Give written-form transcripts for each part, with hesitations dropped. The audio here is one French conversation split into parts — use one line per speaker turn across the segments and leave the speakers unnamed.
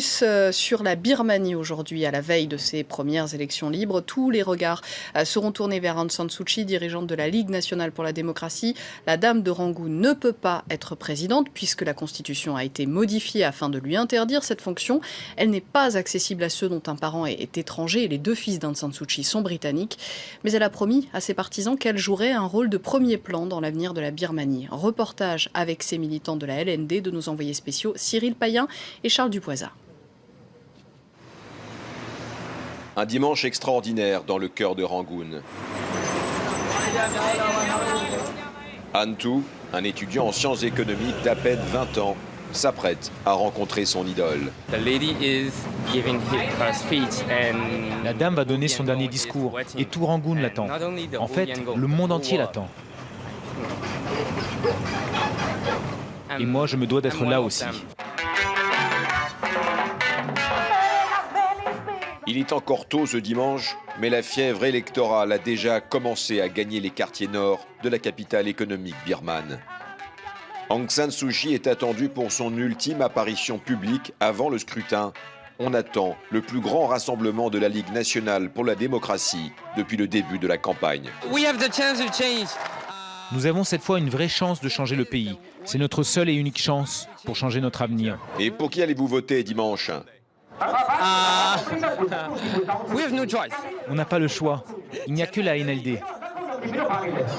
Sur la Birmanie aujourd'hui, à la veille de ses premières élections libres, tous les regards seront tournés vers Aung San Suu Kyi, dirigeante de la Ligue nationale pour la démocratie. La dame de Rangoon ne peut pas être présidente puisque la Constitution a été modifiée afin de lui interdire cette fonction. Elle n'est pas accessible à ceux dont un parent est étranger et les deux fils d'Aung San Suu Kyi sont britanniques. Mais elle a promis à ses partisans qu'elle jouerait un rôle de premier plan dans l'avenir de la Birmanie. Reportage avec ses militants de la LND de nos envoyés spéciaux Cyril Payen et Charles Dupoisat.
Un dimanche extraordinaire dans le cœur de Rangoon. Antu, un étudiant en sciences économiques d'à peine 20 ans, s'apprête à rencontrer son idole.
La dame va donner son dernier discours et tout Rangoon l'attend. En fait, le monde entier l'attend. Et moi, je me dois d'être là aussi.
Il est encore tôt ce dimanche, mais la fièvre électorale a déjà commencé à gagner les quartiers nord de la capitale économique birmane. Aung San Suu Kyi est attendue pour son ultime apparition publique avant le scrutin. On attend le plus grand rassemblement de la Ligue nationale pour la démocratie depuis le début de la campagne.
Nous avons cette fois une vraie chance de changer le pays. C'est notre seule et unique chance pour changer notre avenir.
Et pour qui allez-vous voter dimanche ?
On n'a pas le choix. Il n'y a que la NLD.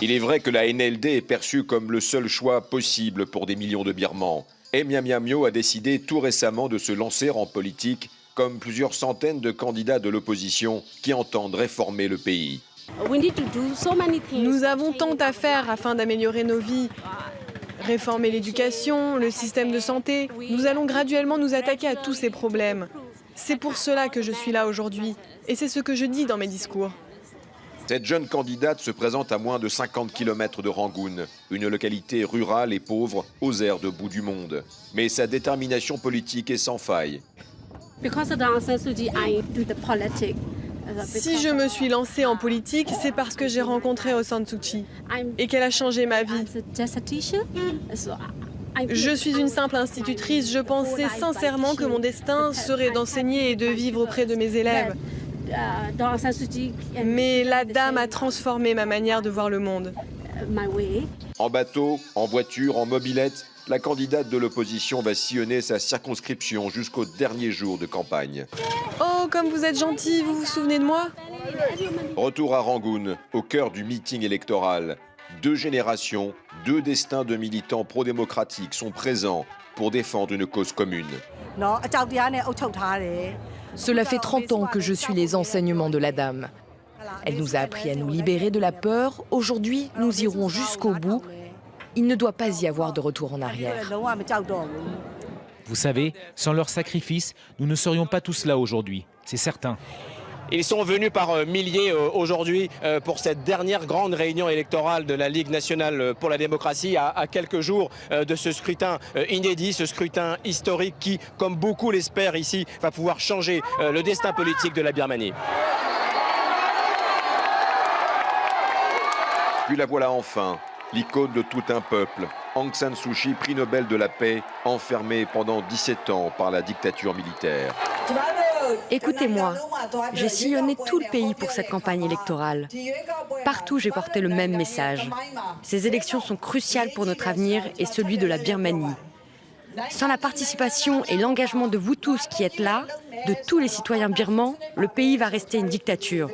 Il est vrai que la NLD est perçue comme le seul choix possible pour des millions de Birmans. Et Mya Myo a décidé tout récemment de se lancer en politique, comme plusieurs centaines de candidats de l'opposition qui entendent réformer le pays.
Nous avons tant à faire afin d'améliorer nos vies. Réformer l'éducation, le système de santé. Nous allons graduellement nous attaquer à tous ces problèmes. C'est pour cela que je suis là aujourd'hui. Et c'est ce que je dis dans mes discours.
Cette jeune candidate se présente à moins de 50 km de Rangoon, une localité rurale et pauvre aux airs de bout du monde. Mais sa détermination politique est sans faille.
Si je me suis lancée en politique, c'est parce que j'ai rencontré Aung San Suu Kyi et qu'elle a changé ma vie. Je suis une simple institutrice, je pensais sincèrement que mon destin serait d'enseigner et de vivre auprès de mes élèves. Mais la dame a transformé ma manière de voir le monde.
En bateau, en voiture, en mobilette, la candidate de l'opposition va sillonner sa circonscription jusqu'au dernier jour de campagne.
Oh, comme vous êtes gentil, vous vous souvenez de moi?
Retour à Rangoon, au cœur du meeting électoral. 2 générations, 2 destins de militants pro-démocratiques sont présents pour défendre une cause commune.
Cela fait 30 ans que je suis les enseignements de la dame. Elle nous a appris à nous libérer de la peur. Aujourd'hui, nous irons jusqu'au bout. Il ne doit pas y avoir de retour en arrière.
Vous savez, sans leur sacrifice, nous ne serions pas tous là aujourd'hui. C'est certain.
Ils sont venus par milliers aujourd'hui pour cette dernière grande réunion électorale de la Ligue nationale pour la démocratie à quelques jours de ce scrutin inédit, ce scrutin historique qui, comme beaucoup l'espèrent ici, va pouvoir changer le destin politique de la Birmanie.
Puis la voilà enfin, l'icône de tout un peuple, Aung San Suu Kyi, prix Nobel de la paix, enfermée pendant 17 ans par la dictature militaire.
Écoutez-moi, j'ai sillonné tout le pays pour cette campagne électorale. Partout, j'ai porté le même message. Ces élections sont cruciales pour notre avenir et celui de la Birmanie. Sans la participation et l'engagement de vous tous qui êtes là, de tous les citoyens birmans, le pays va rester une dictature.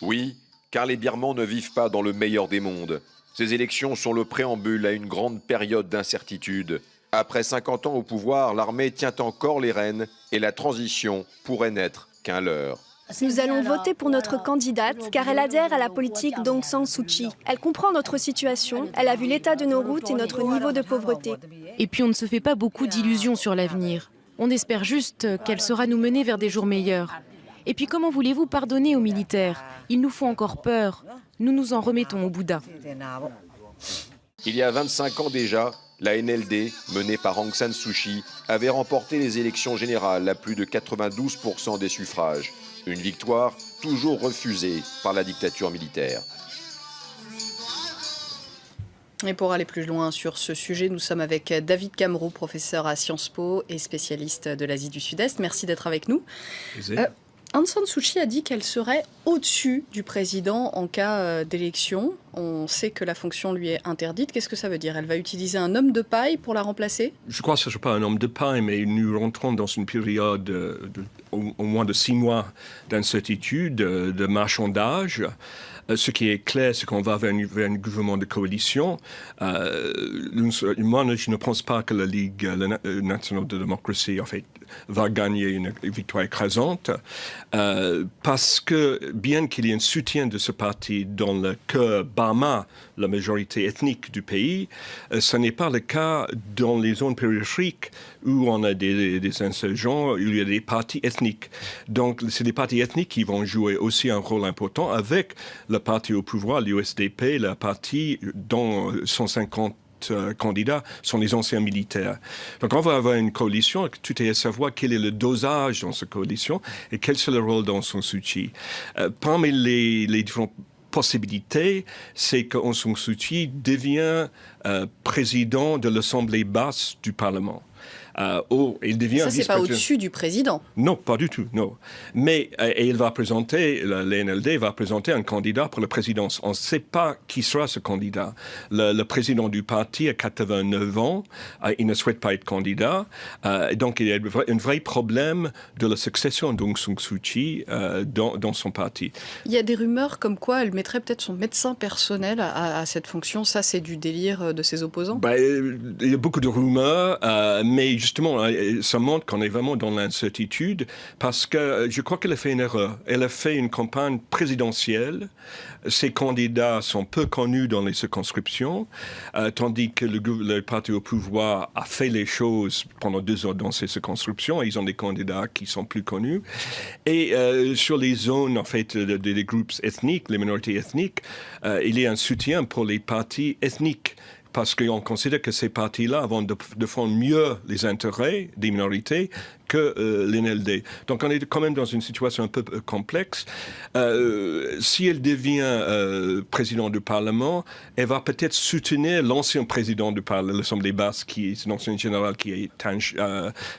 Oui, car les Birmans ne vivent pas dans le meilleur des mondes. Ces élections sont le préambule à une grande période d'incertitude. Après 50 ans au pouvoir, l'armée tient encore les rênes et la transition pourrait n'être qu'un leurre.
Nous allons voter pour notre candidate car elle adhère à la politique d'Aung San Suu Kyi. Elle comprend notre situation, elle a vu l'état de nos routes et notre niveau de pauvreté.
Et puis on ne se fait pas beaucoup d'illusions sur l'avenir. On espère juste qu'elle saura nous mener vers des jours meilleurs. Et puis comment voulez-vous pardonner aux militaires? Ils nous font encore peur. Nous nous en remettons au Bouddha.
Il y a 25 ans déjà, la NLD, menée par Aung San Suu Kyi, avait remporté les élections générales à plus de 92% des suffrages. Une victoire toujours refusée par la dictature militaire.
Et pour aller plus loin sur ce sujet, nous sommes avec David Camroux, professeur à Sciences Po et spécialiste de l'Asie du Sud-Est. Merci d'être avec nous. Aung San Suu Kyi a dit qu'elle serait au-dessus du président en cas d'élection. On sait que la fonction lui est interdite. Qu'est-ce que ça veut dire? Elle va utiliser un homme de paille pour la remplacer?
Je crois que ce ne sera pas un homme de paille, mais nous rentrons dans une période au moins de 6 mois d'incertitude, de marchandage. Ce qui est clair, c'est qu'on va vers un gouvernement de coalition. Moi, je ne pense pas que la Ligue nationale de démocratie, en fait, va gagner une victoire écrasante, parce que bien qu'il y ait un soutien de ce parti dans le cœur Burma, la majorité ethnique du pays, ce n'est pas le cas dans les zones périphériques où on a des insurgents, où il y a des partis ethniques. Donc, c'est des partis ethniques qui vont jouer aussi un rôle important avec le parti au pouvoir, l'USDP, le parti dont 150 candidats sont les anciens militaires. Donc on va avoir une coalition, tout est à savoir quel est le dosage dans cette coalition et quel est le rôle d'Aung San Suu Kyi. Parmi les différentes possibilités, c'est qu'Aung San Suu Kyi devient président de l'Assemblée basse du Parlement. Il devient
ça, c'est pas au-dessus du président.
Non, pas du tout, non. Mais il va présenter, l'NLD va présenter un candidat pour la présidence. On ne sait pas qui sera ce candidat. Le président du parti a 89 ans, il ne souhaite pas être candidat. Donc il y a un vrai problème de la succession d'Aung San Suu Kyi dans son parti. Il
y a des rumeurs comme quoi elle mettrait peut-être son médecin personnel à cette fonction. Ça, c'est du délire de ses opposants?
Il y a beaucoup de rumeurs, mais justement, ça montre qu'on est vraiment dans l'incertitude parce que je crois qu'elle a fait une erreur. Elle a fait une campagne présidentielle. Ses candidats sont peu connus dans les circonscriptions, tandis que le parti au pouvoir a fait les choses pendant 2 ans dans ces circonscriptions. Et ils ont des candidats qui sont plus connus. Et sur les zones, en fait, des groupes ethniques, les minorités ethniques, il y a un soutien pour les partis ethniques. Parce qu'on considère que ces partis-là vont défendre mieux les intérêts des minorités que l'NLD. Donc on est quand même dans une situation un peu complexe. Si elle devient président du Parlement, elle va peut-être soutenir l'ancien président de l'Assemblée basse, qui est l'ancien général, qui est Tan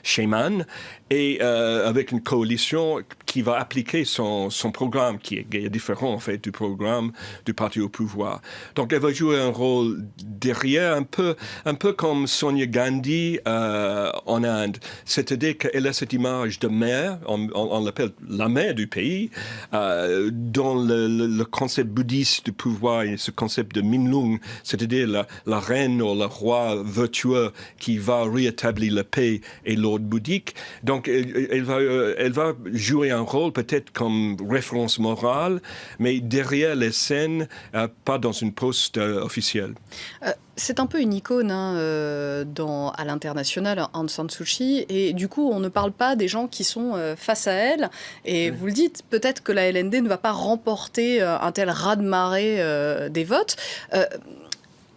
Shayman, et avec une coalition qui va appliquer son programme, qui est différent en fait du programme du parti au pouvoir. Donc elle va jouer un rôle derrière, un peu comme Sonia Gandhi en Inde. C'est-à-dire qu'elle a cette image de mère, on l'appelle la mère du pays, dans le concept bouddhiste du pouvoir, et ce concept de Minlung, c'est-à-dire la reine ou le roi vertueux qui va rétablir la paix et l'ordre bouddhique. Donc elle va jouer un rôle peut-être comme référence morale, mais derrière les scènes, pas dans une poste officielle.
C'est un peu une icône à l'international, Aung San Suu Kyi, et du coup on ne parle pas des gens qui sont face à elle, et vous le dites, peut-être que la LND ne va pas remporter un tel raz-de-marée des votes.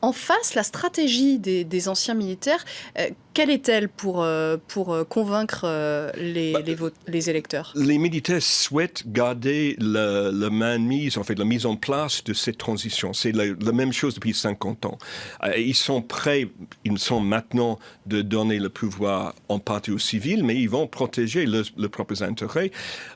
En face, la stratégie des anciens militaires, quelle est-elle pour convaincre les électeurs?
Les militaires souhaitent garder la mainmise, en fait, la mise en place de cette transition. C'est la même chose depuis 50 ans. Ils sont prêts, ils sont maintenant de donner le pouvoir en partie aux civils, mais ils vont protéger leurs propres intérêts.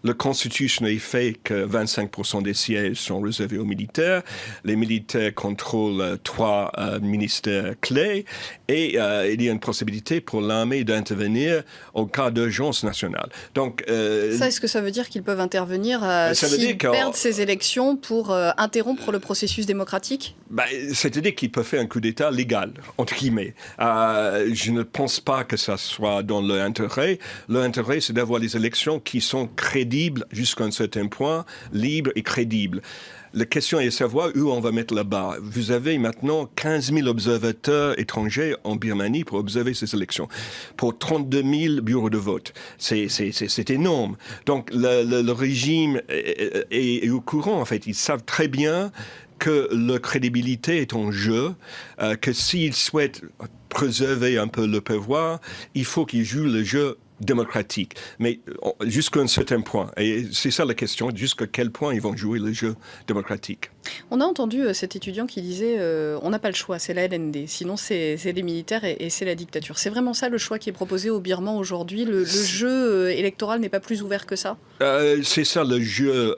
La Constitution est fait que 25% des sièges sont réservés aux militaires. Les militaires contrôlent 3 ministères clés et il y a une possibilité pour l'armée d'intervenir au cas d'urgence nationale. Donc,
est-ce que ça veut dire qu'ils peuvent intervenir s'ils perdent ces élections pour interrompre le processus démocratique?
C'est-à-dire qu'ils peuvent faire un coup d'État légal, entre guillemets. Je ne pense pas que ça soit dans leur intérêt. Leur intérêt, c'est d'avoir des élections qui sont crédibles jusqu'à un certain point, libres et crédibles. La question est de savoir où on va mettre la barre. Vous avez maintenant 15 000 observateurs étrangers en Birmanie pour observer ces élections, pour 32 000 bureaux de vote. C'est énorme. Donc le régime est au courant, en fait. Ils savent très bien que leur crédibilité est en jeu, que s'ils souhaitent préserver un peu le pouvoir, il faut qu'ils jouent le jeu démocratique, mais jusqu'à un certain point. Et c'est ça la question, jusqu'à quel point ils vont jouer le jeu démocratique.
On a entendu cet étudiant qui disait on n'a pas le choix, c'est la LND, sinon c'est les militaires et c'est la dictature. C'est vraiment ça le choix qui est proposé aux Birmans aujourd'hui? Le jeu électoral n'est pas plus ouvert que ça?
C'est ça le jeu,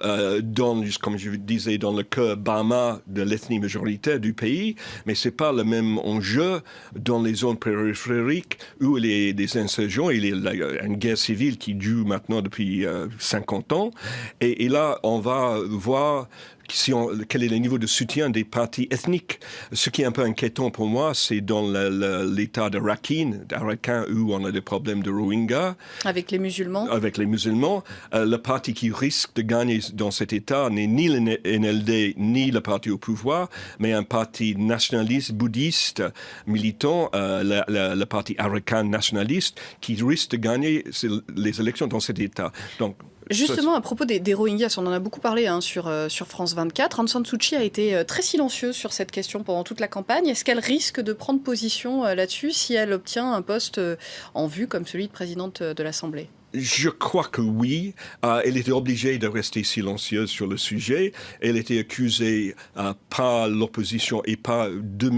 comme je disais, dans le cœur Bama de l'ethnie majoritaire du pays, mais c'est pas le même enjeu dans les zones périphériques où il y a des insurgents, il y a une guerre civile qui dure maintenant depuis 50 ans, et là on va voir quel est le niveau de soutien des partis ethniques. Ce qui est un peu inquiétant pour moi, c'est dans l'état de Rakhine, où on a des problèmes de Rohingyas.
Avec les musulmans.
Avec les musulmans. Le parti qui risque de gagner dans cet état n'est ni le NLD, ni le parti au pouvoir, mais un parti nationaliste, bouddhiste, militant, le parti Arakan nationaliste, qui risque de gagner les élections dans cet état. Donc,
justement, à propos des Rohingyas, on en a beaucoup parlé sur France 24. Aung San Suu Kyi a été très silencieuse sur cette question pendant toute la campagne. Est-ce qu'elle risque de prendre position là-dessus si elle obtient un poste en vue comme celui de présidente de l'Assemblée ?
Je crois que oui. Elle était obligée de rester silencieuse sur le sujet. Elle était accusée par l'opposition et par deux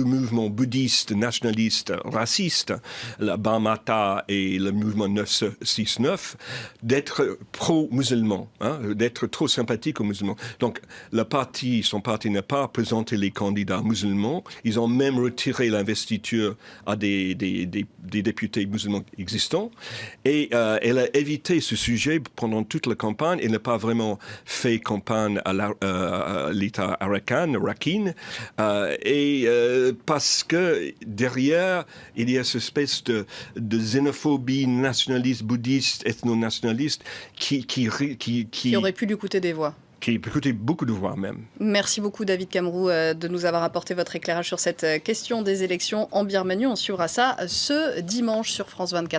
mouvements bouddhistes, nationalistes, racistes, la Bamata et le mouvement 969, d'être pro-musulman, d'être trop sympathique aux musulmans. Donc, son parti n'a pas présenté les candidats musulmans. Ils ont même retiré l'investiture à des députés musulmans existants. Et elle a évité ce sujet pendant toute la campagne. Elle n'a pas vraiment fait campagne à l'État Rakhine, parce que derrière, il y a cette espèce de xénophobie nationaliste, bouddhiste, ethno-nationaliste qui
aurait pu lui coûter des voix.
Qui peut coûter beaucoup de voix même.
Merci beaucoup David Camroux de nous avoir apporté votre éclairage sur cette question des élections en Birmanie. On suivra ça ce dimanche sur France 24.